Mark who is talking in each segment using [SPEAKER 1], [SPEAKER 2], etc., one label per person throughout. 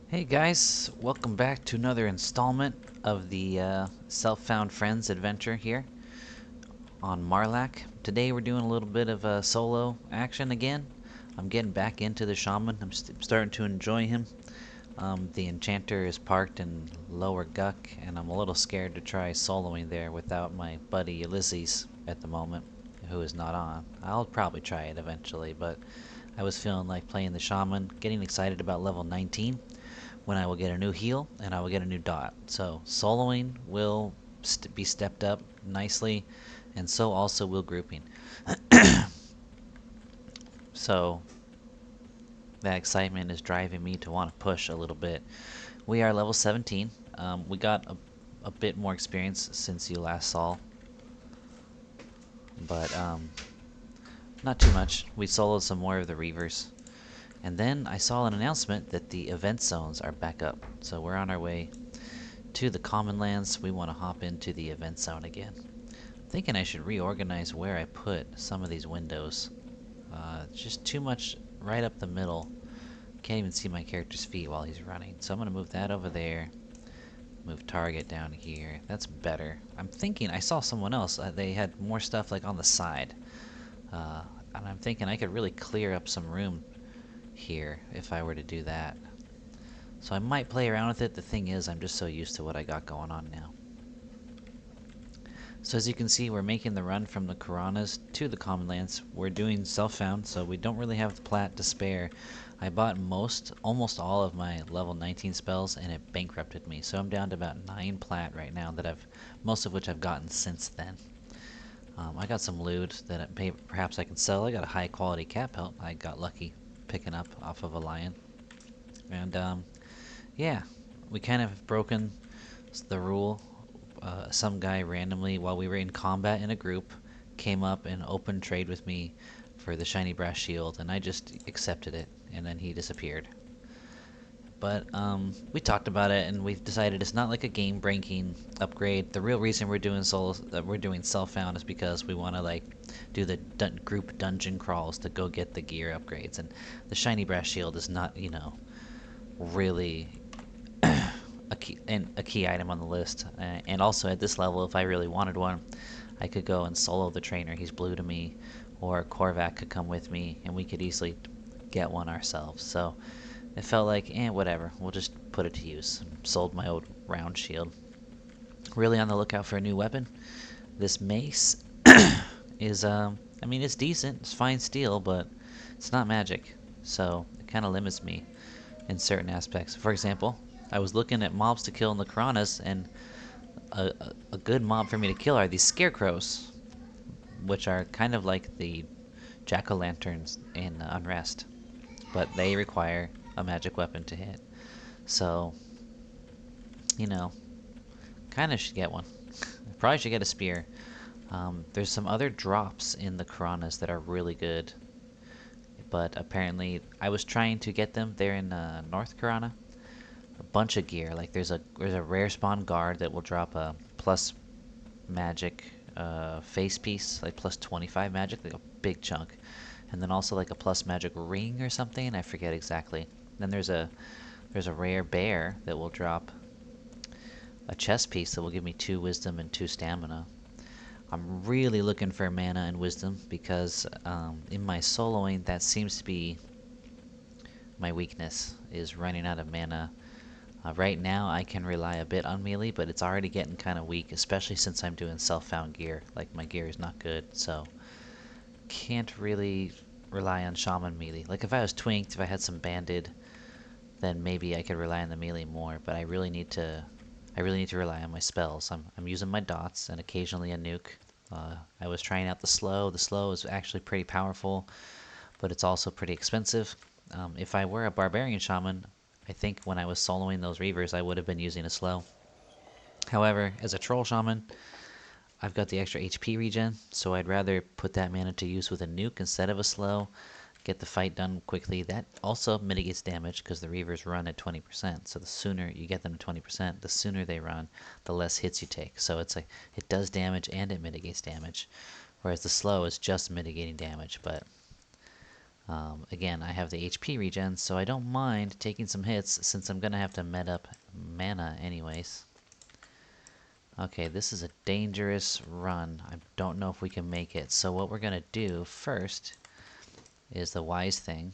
[SPEAKER 1] Hey guys, welcome back to another installment of the Self-Found Friends adventure here on Marlak. Today we're doing a little bit of solo action again. I'm getting back into the Shaman. I'm starting to enjoy him. The Enchanter is parked in Lower Guck, and I'm a little scared to try soloing there without my buddy Ulysses at the moment, who is not on. I'll probably try it eventually, but I was feeling like playing the Shaman, getting excited about level 19 when I will get a new heal and I will get a new dot. So soloing will be stepped up nicely, and so also will grouping. So that excitement is driving me to want to push a little bit. We are level 17. We got a bit more experience since you last saw, but not too much. We soloed some more of the Reavers. And then I saw an announcement that the event zones are back up. So we're on our way to the common lands. We want to hop into the event zone again. I'm thinking I should reorganize where I put some of these windows. Just too much right up the middle. Can't even see my character's feet while he's running. So I'm going to move that over there. Move target down here. That's better. I'm thinking I saw someone else. They had more stuff like on the side. And I'm thinking I could really clear up some room here if I were to do that. So I might play around with it. The thing is, I'm just so used to what I got going on now. So as you can see, we're making the run from the Karanas to the Common Lands. We're doing self-found, so we don't really have the plat to spare. I bought almost all of my level 19 spells, and it bankrupted me. So I'm down to about 9 plat right now, most of which I've gotten since then. I got some loot that perhaps I can sell. I got a high quality cat pelt I got lucky picking up off of a lion. And yeah, we kind of have broken the rule. Some guy randomly, while we were in combat in a group, came up and opened trade with me for the shiny brass shield, and I just accepted it, and then he disappeared. But we talked about it, and we've decided it's not like a game-breaking upgrade. The real reason we're doing self-found is because we want to like do the group dungeon crawls to go get the gear upgrades, and the shiny brass shield is not, really a key item on the list. And also at this level, if I really wanted one, I could go and solo the trainer. He's blue to me, or Korvak could come with me, and we could easily get one ourselves. So it felt like, whatever. We'll just put it to use. Sold my old round shield. Really on the lookout for a new weapon. This mace is, it's decent. It's fine steel, but it's not magic. So it kind of limits me in certain aspects. For example, I was looking at mobs to kill in the Karanas, and a good mob for me to kill are these scarecrows, which are kind of like the jack-o'-lanterns in Unrest, but they require a magic weapon to hit. So, kind of should get one. Probably should get a spear. There's some other drops in the Karanas that are really good, but apparently I was trying to get them there in North Karana. A bunch of gear. Like there's a rare spawn guard that will drop a plus magic face piece, like plus 25 magic, like a big chunk, and then also like a plus magic ring or something. I forget exactly. Then there's a rare bear that will drop a chest piece that will give me 2 wisdom and 2 stamina. I'm really looking for mana and wisdom because in my soloing that seems to be my weakness, is running out of mana. Right now I can rely a bit on melee, but it's already getting kind of weak, especially since I'm doing self-found gear. Like my gear is not good, so can't really rely on Shaman melee. Like if I was twinked, if I had some Bandit, then maybe I could rely on the melee more, but I really need to rely on my spells. I'm using my dots and occasionally a nuke. I was trying out the slow. The slow is actually pretty powerful, but it's also pretty expensive. If I were a barbarian shaman, I think when I was soloing those Reavers, I would have been using a slow. However, as a troll shaman, I've got the extra HP regen, so I'd rather put that mana to use with a nuke instead of a slow, get the fight done quickly. That also mitigates damage because the Reavers run at 20%, so the sooner you get them to 20%, the sooner they run, the less hits you take. So it's like it does damage and it mitigates damage, whereas the slow is just mitigating damage, but Again, I have the HP regen, so I don't mind taking some hits since I'm gonna have to med up mana anyways. Okay, this is a dangerous run. I don't know if we can make it. So what we're gonna do first is the wise thing,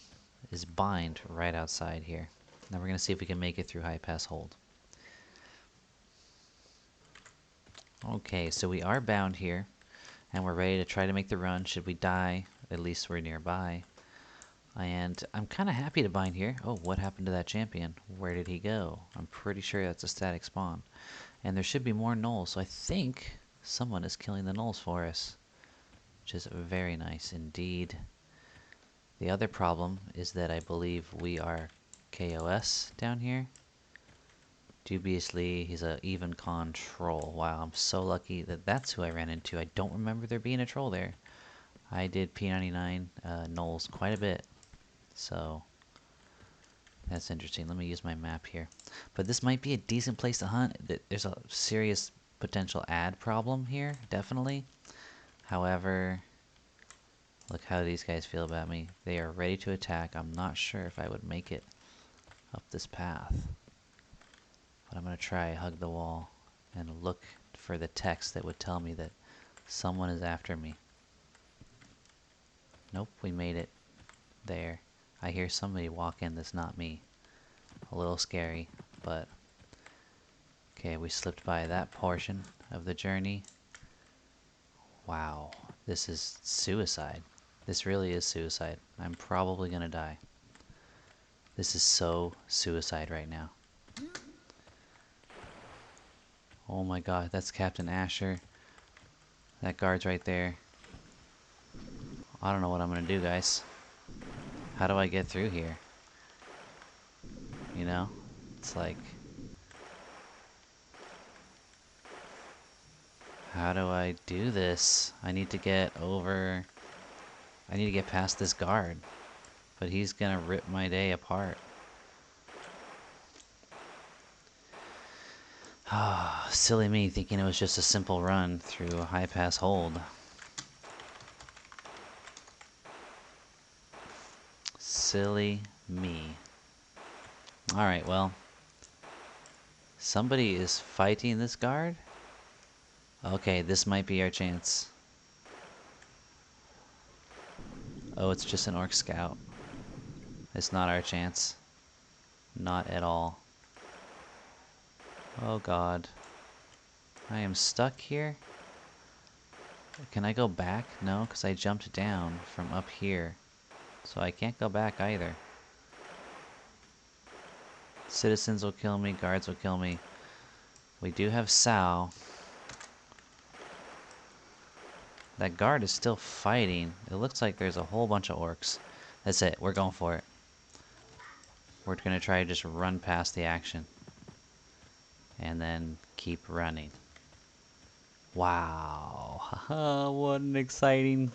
[SPEAKER 1] is bind right outside here. Now we're gonna see if we can make it through Highpass Hold. Okay, so we are bound here, and we're ready to try to make the run. Should we die, at least we're nearby. And I'm kind of happy to bind here. Oh, what happened to that champion? Where did he go? I'm pretty sure that's a static spawn. And there should be more gnolls, so I think someone is killing the gnolls for us, which is very nice indeed. The other problem is that I believe we are KOS down here. Dubiously, he's a even con troll. Wow, I'm so lucky that that's who I ran into. I don't remember there being a troll there. I did P99 gnolls quite a bit, so that's interesting. Let me use my map here. But this might be a decent place to hunt. There's a serious potential ad problem here, definitely. However, look how these guys feel about me. They are ready to attack. I'm not sure if I would make it up this path. But I'm going to try hug the wall and look for the text that would tell me that someone is after me. Nope, we made it. There. I hear somebody walk in that's not me. A little scary, but... Okay, we slipped by that portion of the journey. Wow, this is suicide. This really is suicide. I'm probably gonna die. This is so suicide right now. Oh my god, that's Captain Asher. That guard's right there. I don't know what I'm gonna do, guys. How do I get through here? You know? It's like... How do I do this? I need to get over... I need to get past this guard. But he's gonna rip my day apart. Ah, silly me thinking it was just a simple run through a Highpass Hold. Silly me. Alright, well. Somebody is fighting this guard? Okay, this might be our chance. Oh, it's just an orc scout. It's not our chance. Not at all. Oh god. I am stuck here? Can I go back? No, because I jumped down from up here. So I can't go back either. Citizens will kill me, guards will kill me. We do have Sao. That guard is still fighting. It looks like there's a whole bunch of orcs. That's it, we're going for it. We're gonna try to just run past the action. And then keep running. Wow. What an exciting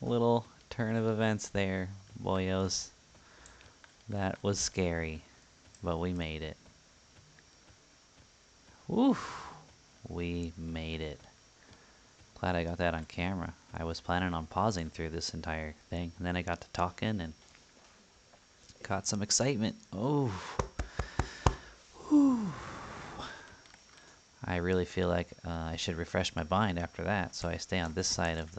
[SPEAKER 1] little turn of events there, boyos. That was scary, but we made it. Woof. We made it. Glad I got that on camera. I was planning on pausing through this entire thing, and then I got to talking and got some excitement. Oh. Whew. I really feel like I should refresh my bind after that, so I stay on this side of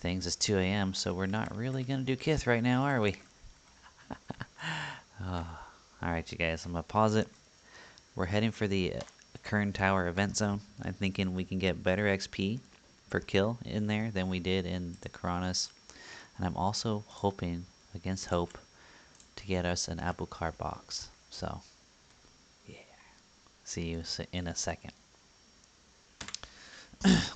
[SPEAKER 1] things. It's 2 a.m., so we're not really gonna do Kith right now, are we? Alright, you guys, I'm gonna pause it. We're heading for the Kurns Tower event zone. I'm thinking we can get better XP per kill in there than we did in the Karanas. And I'm also hoping, against hope, to get us an Abukar box. So, yeah. See you in a second.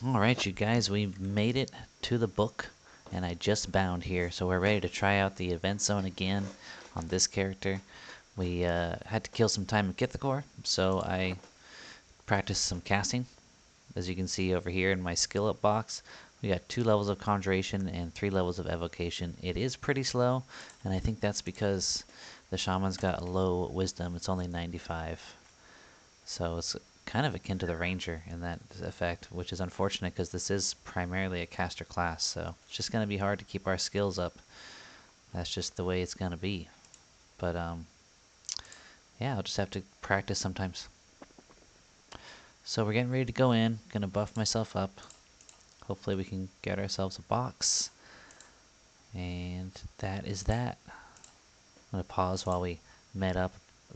[SPEAKER 1] Alright, you guys, we made it to the book. And I just bound here, so we're ready to try out the event zone again on this character. We had to kill some time in Kithakor, so I practiced some casting. As you can see over here in my skill up box, we got 2 levels of conjuration and 3 levels of evocation. It is pretty slow, and I think that's because the shaman's got low wisdom. It's only 95, so it's kind of akin to the ranger in that effect, which is unfortunate because this is primarily a caster class, so it's just going to be hard to keep our skills up. That's just the way it's going to be. But yeah, I'll just have to practice sometimes. So we're getting ready to go in. Gonna buff myself up. Hopefully we can get ourselves a box. And that is that. I'm gonna pause while we med up,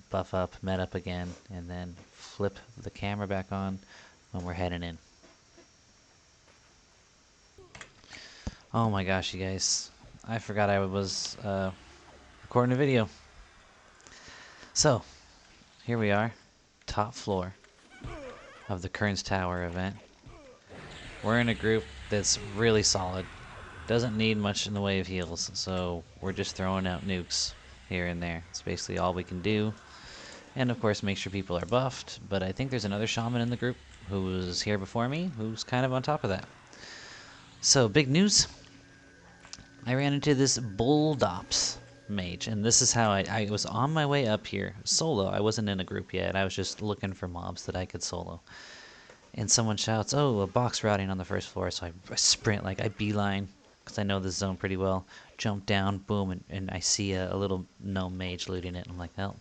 [SPEAKER 1] buff up, med up again, and then flip the camera back on when we're heading in. Oh my gosh, you guys. I forgot I was recording a video. So, here we are. Top floor of the Kurns Tower event. We're in a group that's really solid. Doesn't need much in the way of heals, so we're just throwing out nukes here and there. It's basically all we can do. And of course make sure people are buffed, but I think there's another shaman in the group who was here before me who's kind of on top of that. So big news. I ran into this Bulldops mage, and this is how I was on my way up here solo. I wasn't in a group yet. I was just looking for mobs that I could solo. And someone shouts, "Oh, a box routing on the first floor." So I sprint, like I beeline, because I know this zone pretty well. Jump down, boom, and I see a little gnome mage looting it. I'm like, oh,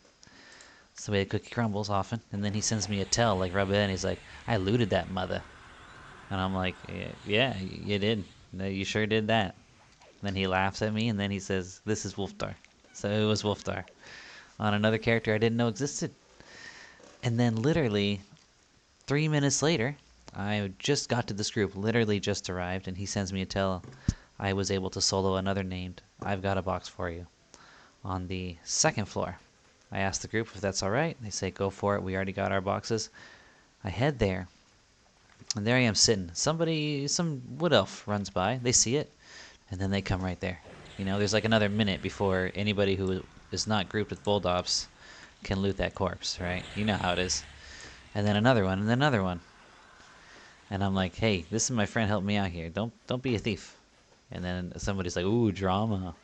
[SPEAKER 1] that's the way the cookie crumbles often. And then he sends me a tell, like rub it in. He's like, "I looted that mother." And I'm like, "Yeah, you did. No, you sure did that." And then he laughs at me, and then he says, "This is Wolfdar." So it was Wolfdar on another character I didn't know existed. And then literally 3 minutes later, I just got to this group, literally just arrived, and he sends me a tell. I was able to solo another named, "I've got a box for you," on the second floor. I asked the group if that's alright. They say, "Go for it, we already got our boxes." I head there, and there I am sitting. Some wood elf runs by, they see it, and then they come right there. You know, there's like another minute before anybody who is not grouped with Bulldops can loot that corpse, right? You know how it is. And then another one, and then another one. And I'm like, "Hey, this is my friend, help me out here. Don't be a thief." And then somebody's like, "Ooh, drama."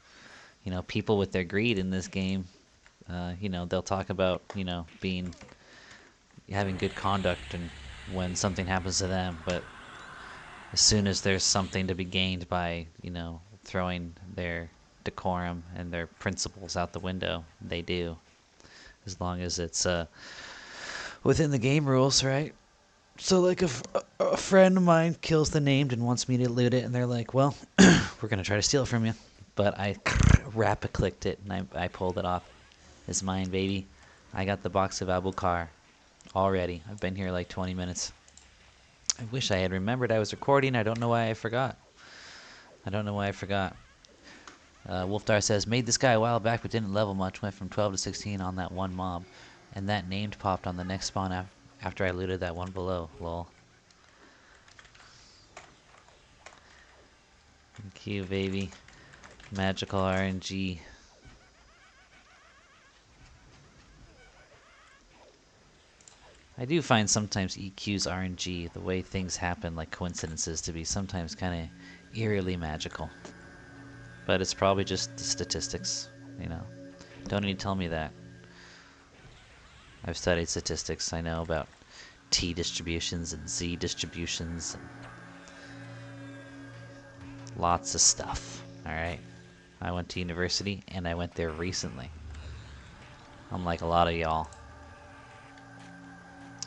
[SPEAKER 1] You know, people with their greed in this game, you know, they'll talk about, you know, having good conduct and when something happens to them, but as soon as there's something to be gained by, you know, throwing their decorum and their principles out the window, they do. As long as it's within the game rules, right? So like a friend of mine kills the named and wants me to loot it, and they're like, "Well, we're going to try to steal it from you." But I rapid-clicked it, and I pulled it off. It's mine, baby. I got the box of Abukar already. I've been here like 20 minutes. I wish I had remembered I was recording. I don't know why I forgot. Wolfdar says, "Made this guy a while back but didn't level much. Went from 12 to 16 on that one mob. And that named popped on the next spawn after I looted that one below. Lol." Thank you, baby. Magical RNG. I do find sometimes EQ's RNG, the way things happen, like coincidences, to be sometimes kind of eerily magical. But it's probably just the statistics, you know. Don't need to tell me that. I've studied statistics. I know about T distributions and Z distributions and lots of stuff. Alright? I went to university, and I went there recently. Unlike a lot of y'all.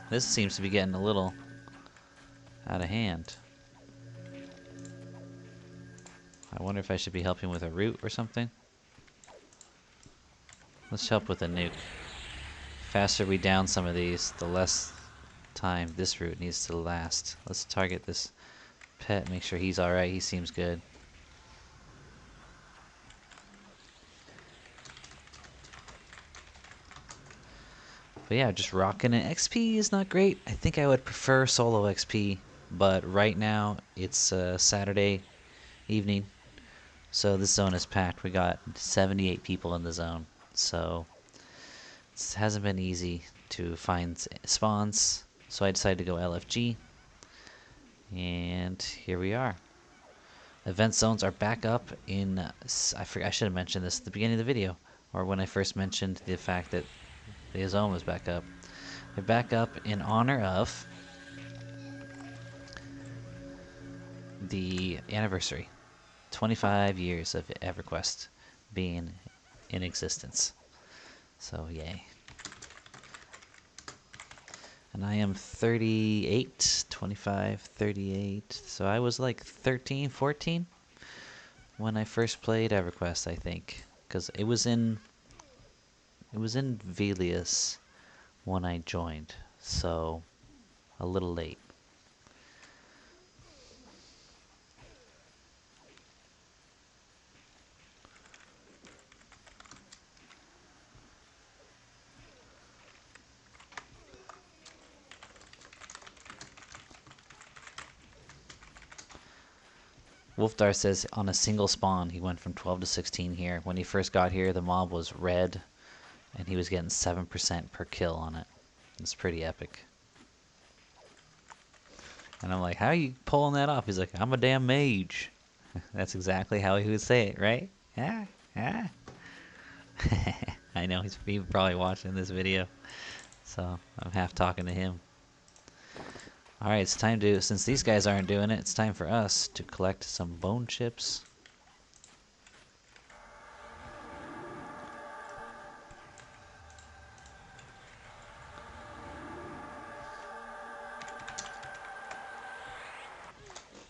[SPEAKER 1] This seems to be getting a little out of hand. I wonder if I should be helping with a root or something. Let's help with a nuke. Faster we down some of these, the less time this route needs to last. Let's target this pet, make sure he's alright. He seems good. But yeah, just rocking it. XP is not great. I think I would prefer solo XP, but right now it's Saturday evening, so this zone is packed. We got 78 people in the zone, so it hasn't been easy to find spawns. So I decided to go LFG, and here we are. Event zones are back up in. I should have mentioned this at the beginning of the video, or when I first mentioned the fact that the zone was back up. They're back up in honor of the anniversary. 25 years of Everquest being in existence. So, yay. And I am 38, 25, 38. So I was like 13, 14 when I first played Everquest, I think. Because it was in Velius when I joined. So, a little late. Wolfdar says on a single spawn, he went from 12 to 16 here. When he first got here, the mob was red, and he was getting 7% per kill on it. It's pretty epic. And I'm like, how are you pulling that off? He's like, I'm a damn mage. That's exactly how he would say it, right? Yeah, yeah. I know he's probably watching this video, so I'm half talking to him. Alright, it's time to, since these guys aren't doing it, it's time for us to collect some bone chips.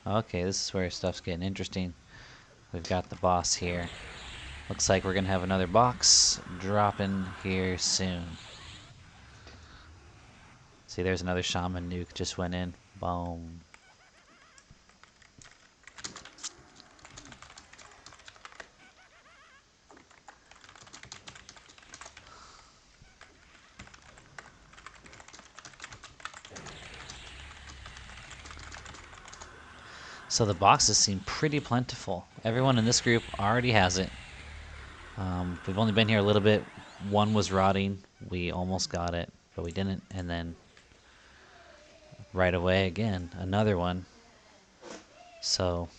[SPEAKER 1] Okay, this is where stuff's getting interesting. We've got the boss here. Looks like we're gonna have another box dropping here soon. See, there's another Shaman nuke just went in. Boom. So the boxes seem pretty plentiful. Everyone in this group already has it. We've only been here a little bit. One was rotting. We almost got it, but we didn't. And then right away again, another one. So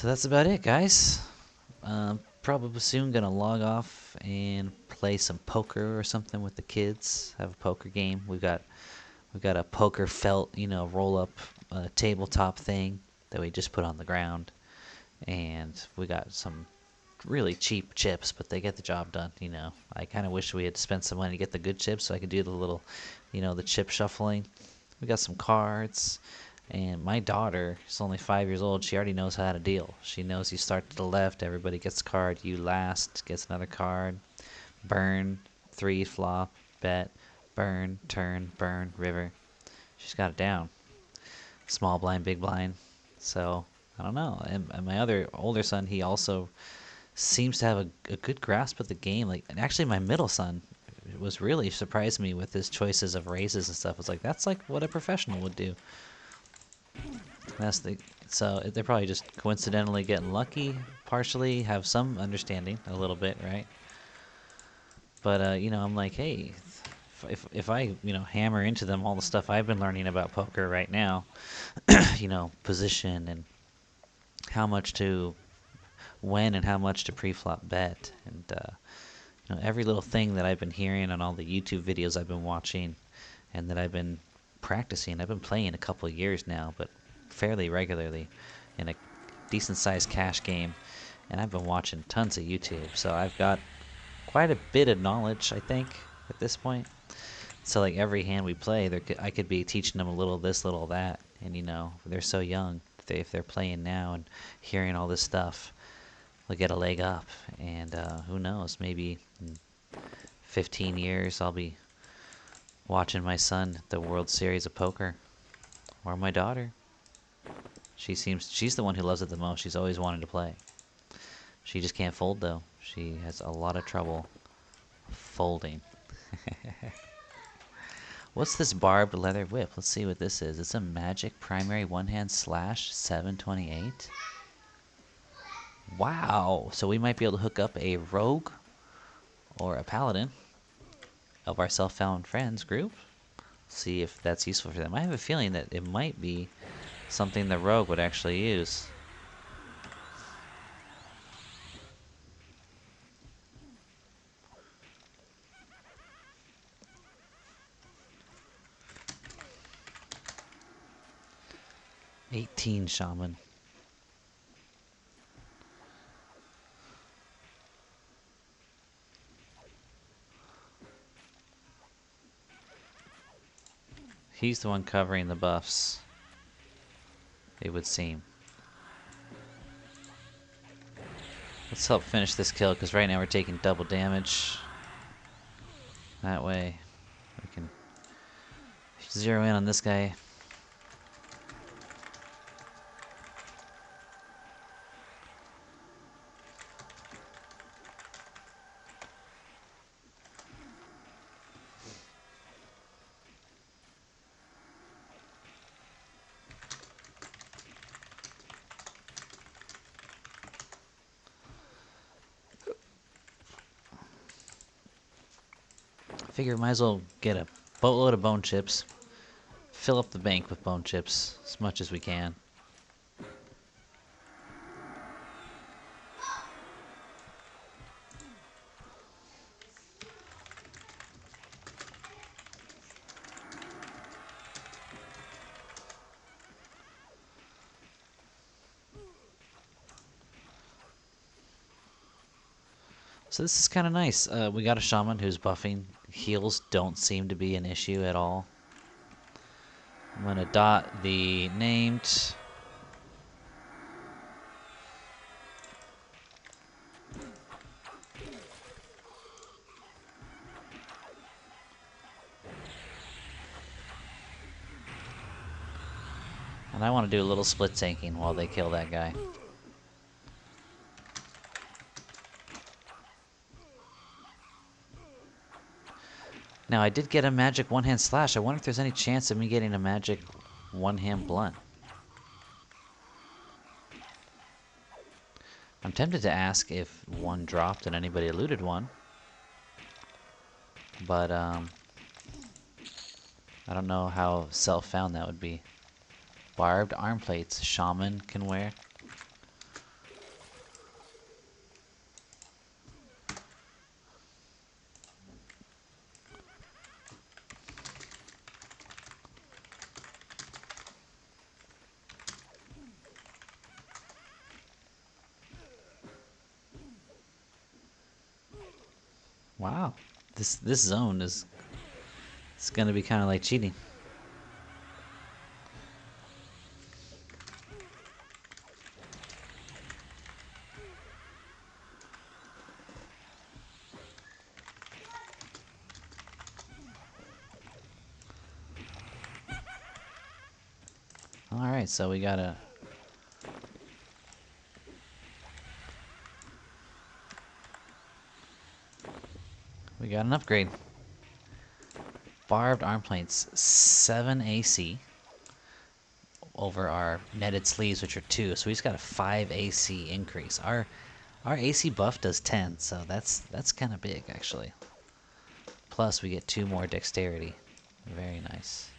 [SPEAKER 1] that's about it, guys. Probably soon gonna log off and play some poker or something with the kids. Have a poker game. We've got a poker felt, roll up tabletop thing that we just put on the ground, and we got some really cheap chips, but they get the job done. I kind of wish we had spent some money to get the good chips so I could do the little, the chip shuffling. We got some cards. And my daughter is only 5 years old. She already knows how to deal. She knows you start to the left, everybody gets a card. You last gets another card. Burn, 3 flop, bet, burn, turn, burn, river. She's got it down. Small blind, big blind. So, I don't know. And my other older son, he also seems to have a good grasp of the game. And actually, my middle son was really surprised me with his choices of races and stuff. It's like, that's like what a professional would do. So they're probably just coincidentally getting lucky, partially have some understanding a little bit, right? But I'm like, hey, if I hammer into them all the stuff I've been learning about poker right now, position and how much to when and how much to pre-flop bet, and every little thing that I've been hearing on all the YouTube videos I've been watching, and that I've been practicing. I've been playing a couple of years now, but fairly regularly in a decent sized cash game, and I've been watching tons of YouTube, so I've got quite a bit of knowledge, I think, at this point. So like every hand we play, I could be teaching them a little this, little that, and they're so young. If they're playing now and hearing all this stuff, they'll get a leg up, and who knows, maybe in 15 years I'll be watching my son at the World Series of Poker, or my daughter. She's the one who loves it the most. She's always wanted to play. She just can't fold, though. She has a lot of trouble folding. What's this barbed leather whip? Let's see what this is. It's a magic primary one-hand slash 728. Wow. So we might be able to hook up a rogue or a paladin of our self-found friends group. See if that's useful for them. I have a feeling that it might be something the rogue would actually use. 18 Shaman. He's the one covering the buffs, it would seem. Let's help finish this kill, because right now we're taking double damage. That way we can zero in on this guy. Figure might as well get a boatload of bone chips. Fill up the bank with bone chips as much as we can. So this is kind of nice. We got a shaman who's buffing. Heals don't seem to be an issue at all. I'm going to dot the named. And I want to do a little split tanking while they kill that guy. Now I did get a magic one-hand slash. I wonder if there's any chance of me getting a magic one-hand blunt. I'm tempted to ask if one dropped and anybody looted one. But I don't know how self-found that would be. Barbed arm plates, shaman can wear. Wow, this zone is it's gonna be kind of like cheating. All right, so we got an upgrade. Barbed arm plates, 7 AC over our netted sleeves, which are 2. So we just got a 5 AC increase. Our AC buff does 10, so that's kind of big actually. Plus we get 2 more dexterity. Very nice.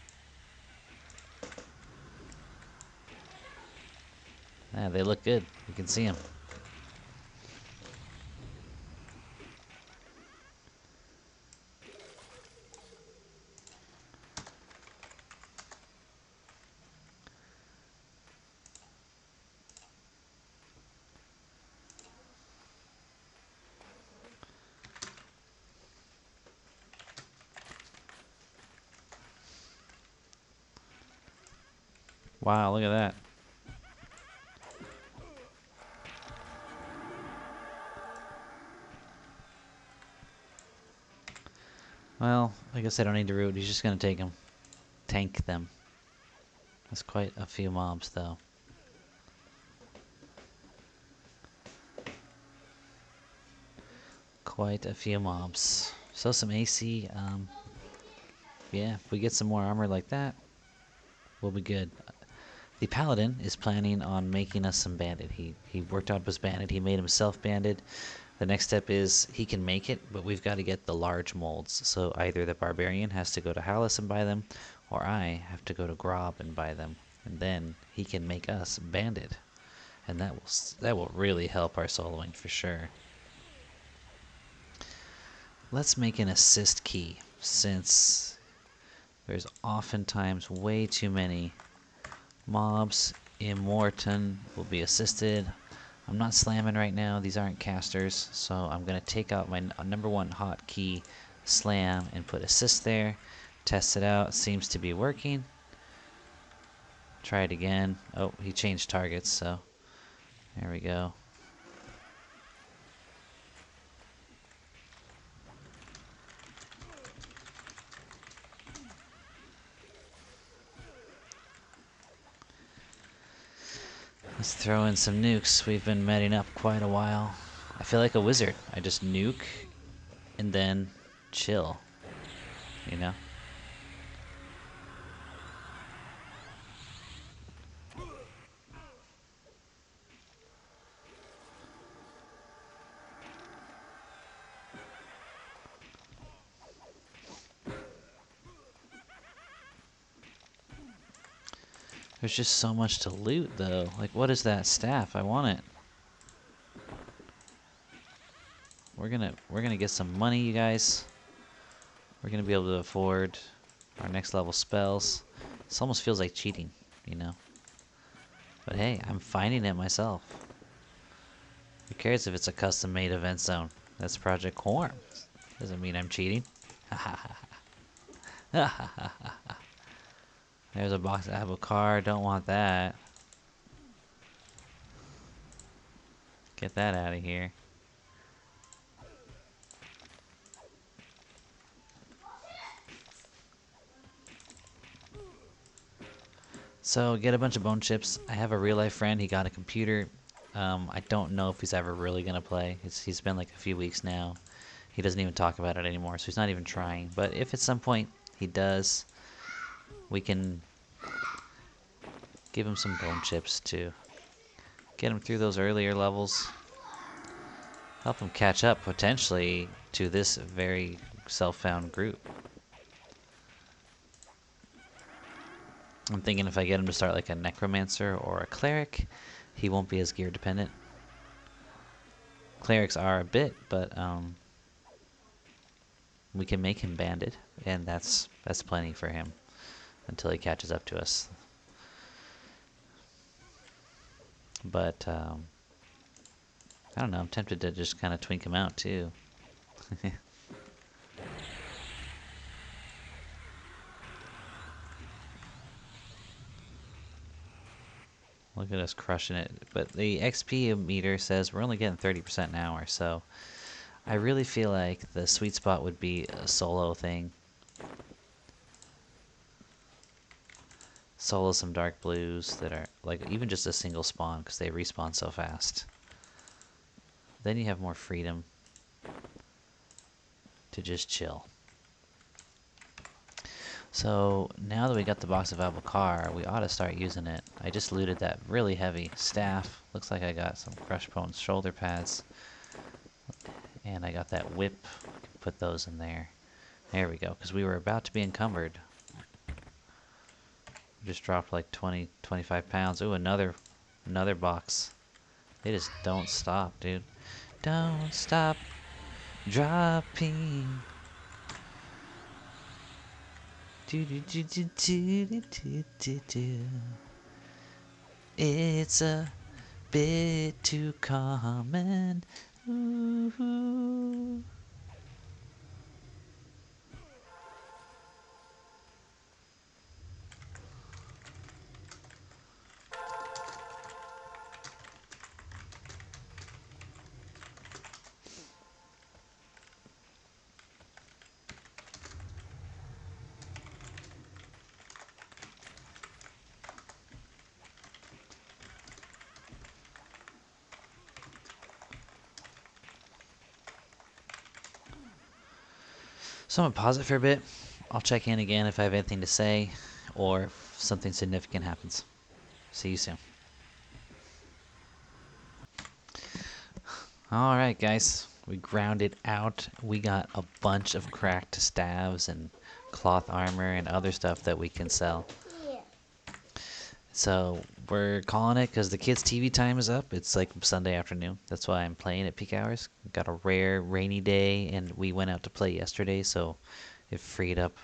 [SPEAKER 1] Yeah, they look good. You can see them. Wow, look at that. Well, I guess I don't need to root. He's just going to take them. Tank them. That's quite a few mobs, though. Quite a few mobs. So some AC. Yeah, if we get some more armor like that, we'll be good. The Paladin is planning on making us some Bandit. He worked out his Bandit. He made himself Bandit. The next step is he can make it, but we've got to get the large molds. So either the Barbarian has to go to Hallis and buy them, or I have to go to Grob and buy them. And then he can make us Bandit. And that will really help our soloing for sure. Let's make an assist key, since there's oftentimes way too many mobs Immortan will be assisted. I'm not slamming right now. These aren't casters, so I'm going to take out my number one hotkey, slam, and put assist there. Test it out. Seems to be working. Try it again. Oh, he changed targets, so there we go. Let's throw in some nukes. We've been meting up quite a while. I feel like a wizard. I just nuke and then chill, you know? There's just so much to loot, though. Like, what is that staff? I want it. We're gonna get some money, you guys. We're gonna be able to afford our next level spells. This almost feels like cheating, you know? But hey, I'm finding it myself. Who cares if it's a custom-made event zone? That's Project Quarm. Doesn't mean I'm cheating. There's a box of apple car. Don't want that. Get that out of here. So get a bunch of bone chips. I have a real life friend. He got a computer. I don't know if he's ever really gonna play. He's been like a few weeks now. He doesn't even talk about it anymore, so he's not even trying. But if at some point he does, we can give him some bone chips to get him through those earlier levels. Help him catch up potentially to this very self-found group. I'm thinking if I get him to start like a necromancer or a cleric, he won't be as gear dependent. Clerics are a bit, but we can make him bandit, and that's plenty for him until he catches up to us. But I don't know. I'm tempted to just kind of twink him out too. Look at us crushing it. But the XP meter says we're only getting 30% an hour, so I really feel like the sweet spot would be a solo thing. Solo some dark blues that are like even just a single spawn because they respawn so fast. Then you have more freedom to just chill. So now that we got the box of Abelkar, we ought to start using it. I just looted that really heavy staff. Looks like I got some Crush Bones shoulder pads. And I got that whip. I can put those in there. There we go, because we were about to be encumbered. We just dropped like 20, 25 pounds. Ooh, another box. They just don't stop, dude. Don't stop dropping. It's a bit too common. Ooh. So I'm gonna pause it for a bit. I'll check in again if I have anything to say or if something significant happens. See you soon. Alright guys, we ground it out. We got a bunch of cracked staves and cloth armor and other stuff that we can sell. So we're calling it because the kids' TV time is up. It's like Sunday afternoon. That's why I'm playing at peak hours. Got a rare rainy day, and we went out to play yesterday, so it freed up,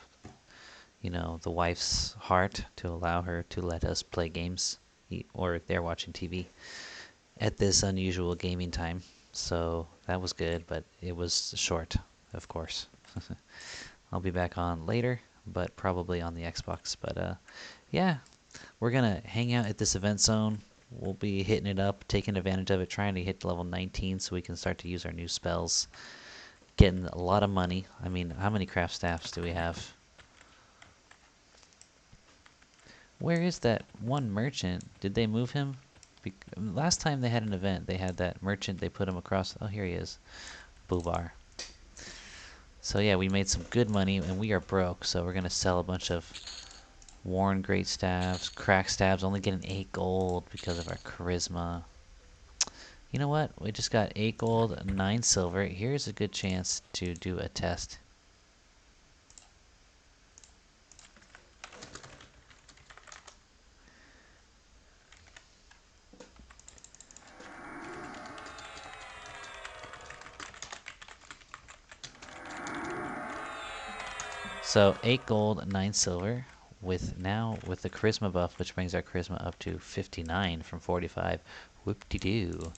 [SPEAKER 1] you know, the wife's heart to allow her to let us play games or they're watching TV at this unusual gaming time. So that was good, but it was short, of course. I'll be back on later, but probably on the Xbox. But yeah, we're gonna hang out at this event zone. We'll be hitting it up, taking advantage of it, trying to hit level 19 so we can start to use our new spells. Getting a lot of money. I mean, how many craft staffs do we have? Where is that one merchant? Did they move him? Last time they had an event, they had that merchant, they put him across. Oh, here he is. Boobar. So yeah, we made some good money, and we are broke, so we're going to sell a bunch of worn great staves, cracked staves, only getting 8 gold because of our charisma. You know what? We just got 8 gold, 9 silver. Here's a good chance to do a test. So 8 gold, 9 silver, with the charisma buff, which brings our charisma up to 59 from 45. Whoop-de-doo.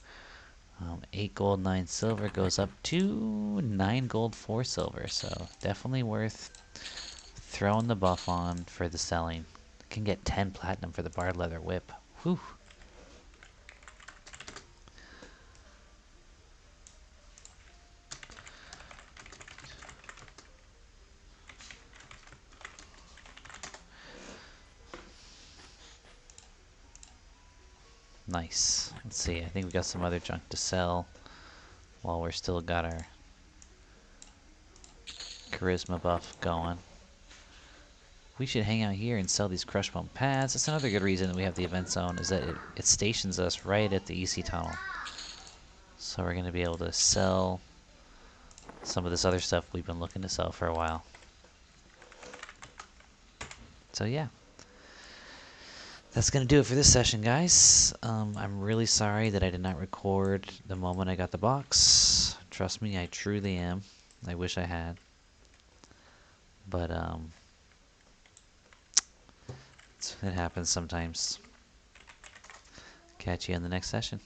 [SPEAKER 1] 8 gold, 9 silver goes up to 9 gold, 4 silver. So definitely worth throwing the buff on for the selling. Can get 10 platinum for the barred leather whip. Whew. Nice. Let's see. I think we got some other junk to sell while we're still got our charisma buff going. We should hang out here and sell these crush bump pads. That's another good reason that we have the event zone, is that it stations us right at the EC tunnel. So we're going to be able to sell some of this other stuff we've been looking to sell for a while. So yeah. That's going to do it for this session, guys. I'm really sorry that I did not record the moment I got the box. Trust me, I truly am. I wish I had. But, it happens sometimes. Catch you in the next session.